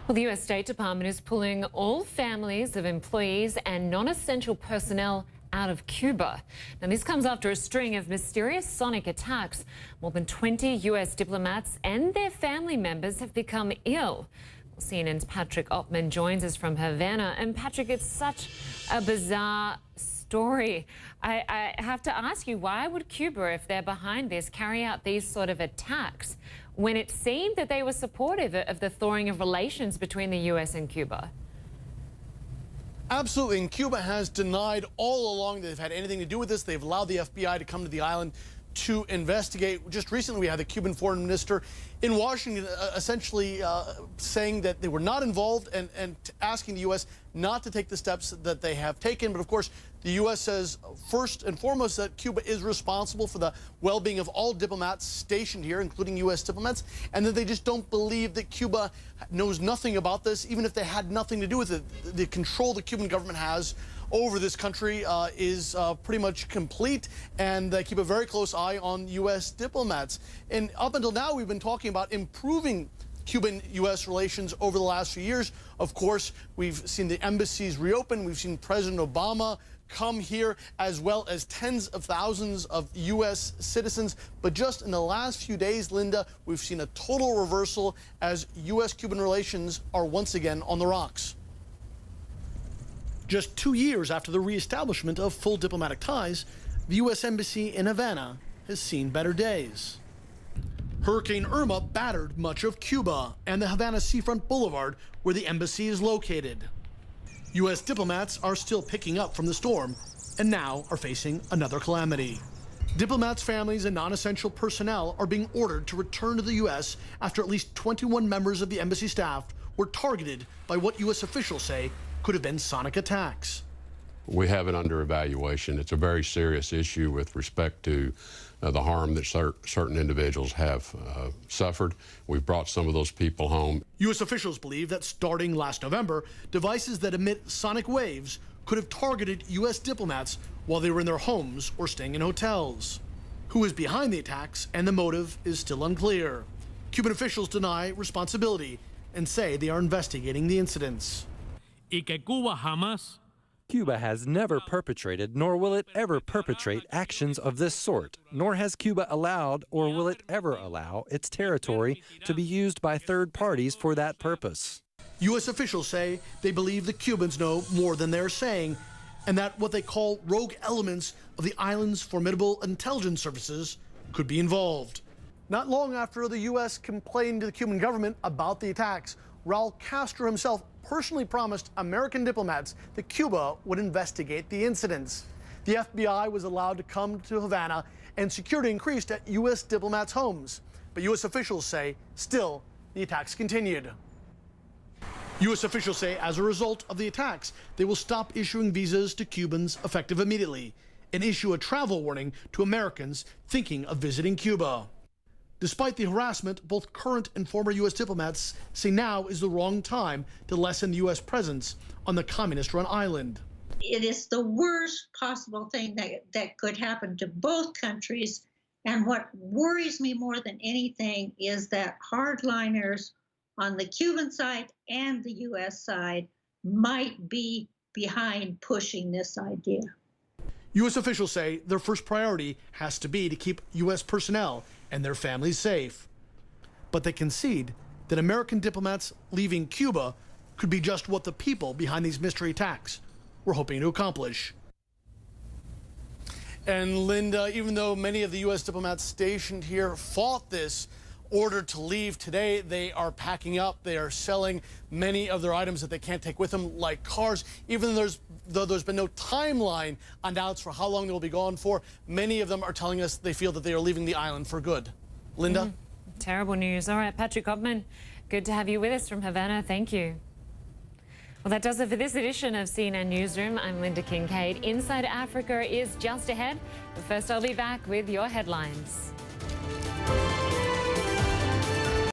Well, the U.S. State Department is pulling all families of employees and non-essential personnel out of Cuba. Now, this comes after a string of mysterious sonic attacks. More than 20 U.S. diplomats and their family members have become ill. Well, CNN's Patrick Oppman joins us from Havana. And Patrick, it's such a bizarre story. I have to ask you, why would Cuba, if they're behind this, carry out these sort of attacks when it seemed that they were supportive of the thawing of relations between the U.S. and Cuba? Absolutely, and Cuba has denied all along that they've had anything to do with this. They've allowed the FBI to come to the island to investigate. Just recently, we had the Cuban foreign minister in Washington essentially saying that they were not involved and asking the U.S. not to take the steps that they have taken. But of course, the U.S. says first and foremost that Cuba is responsible for the well-being of all diplomats stationed here, including U.S. diplomats, and that they just don't believe that Cuba knows nothing about this, even if they had nothing to do with it. The control the Cuban government has over this country is pretty much complete, and they keep a very close eye on U.S. diplomats. And up until now, we've been talking about improving Cuban-U.S. relations over the last few years. Of course, we've seen the embassies reopen. We've seen President Obama come here, as well as tens of thousands of U.S. citizens. But just in the last few days, Linda, we've seen a total reversal as U.S.-Cuban relations are once again on the rocks. Just 2 years after the reestablishment of full diplomatic ties, the U.S. Embassy in Havana has seen better days. Hurricane Irma battered much of Cuba and the Havana Seafront Boulevard, where the embassy is located. U.S. diplomats are still picking up from the storm and now are facing another calamity. Diplomats' families and non-essential personnel are being ordered to return to the U.S. after at least 21 members of the embassy staff were targeted by what U.S. officials say could have been sonic attacks. We have it under evaluation. It's a very serious issue with respect to the harm that certain individuals have suffered. We've brought some of those people home. U.S. officials believe that starting last November, devices that emit sonic waves could have targeted U.S. diplomats while they were in their homes or staying in hotels. Who is behind the attacks and the motive is still unclear. Cuban officials deny responsibility and say they are investigating the incidents. Cuba has never perpetrated, nor will it ever perpetrate, actions of this sort, nor has Cuba allowed, or will it ever allow, its territory to be used by third parties for that purpose. U.S. officials say they believe the Cubans know more than they're saying, and that what they call rogue elements of the island's formidable intelligence services could be involved. Not long after the U.S. complained to the Cuban government about the attacks, Raul Castro himself personally promised American diplomats that Cuba would investigate the incidents. The FBI was allowed to come to Havana, and security increased at U.S. diplomats' homes. But U.S. officials say still the attacks continued. U.S. officials say as a result of the attacks, they will stop issuing visas to Cubans effective immediately and issue a travel warning to Americans thinking of visiting Cuba. Despite the harassment, both current and former U.S. diplomats say now is the wrong time to lessen the U.S. presence on the communist-run island. It is the worst possible thing that could happen to both countries. And what worries me more than anything is that hardliners on the Cuban side and the U.S. side might be behind pushing this idea. U.S. officials say their first priority has to be to keep U.S. personnel and their families safe. But they concede that American diplomats leaving Cuba could be just what the people behind these mystery attacks were hoping to accomplish. And Linda, even though many of the U.S. diplomats stationed here fought this order to leave today, they are packing up. They are selling many of their items that they can't take with them, like cars. Even though there's been no timeline announced for how long they will be gone for, many of them are telling us they feel that they are leaving the island for good. Linda? Terrible news. All right, Patrick Oppman, good to have you with us from Havana. Thank you. Well, that does it for this edition of CNN Newsroom. I'm Lynda Kinkade. Inside Africa is just ahead. But first, I'll be back with your headlines.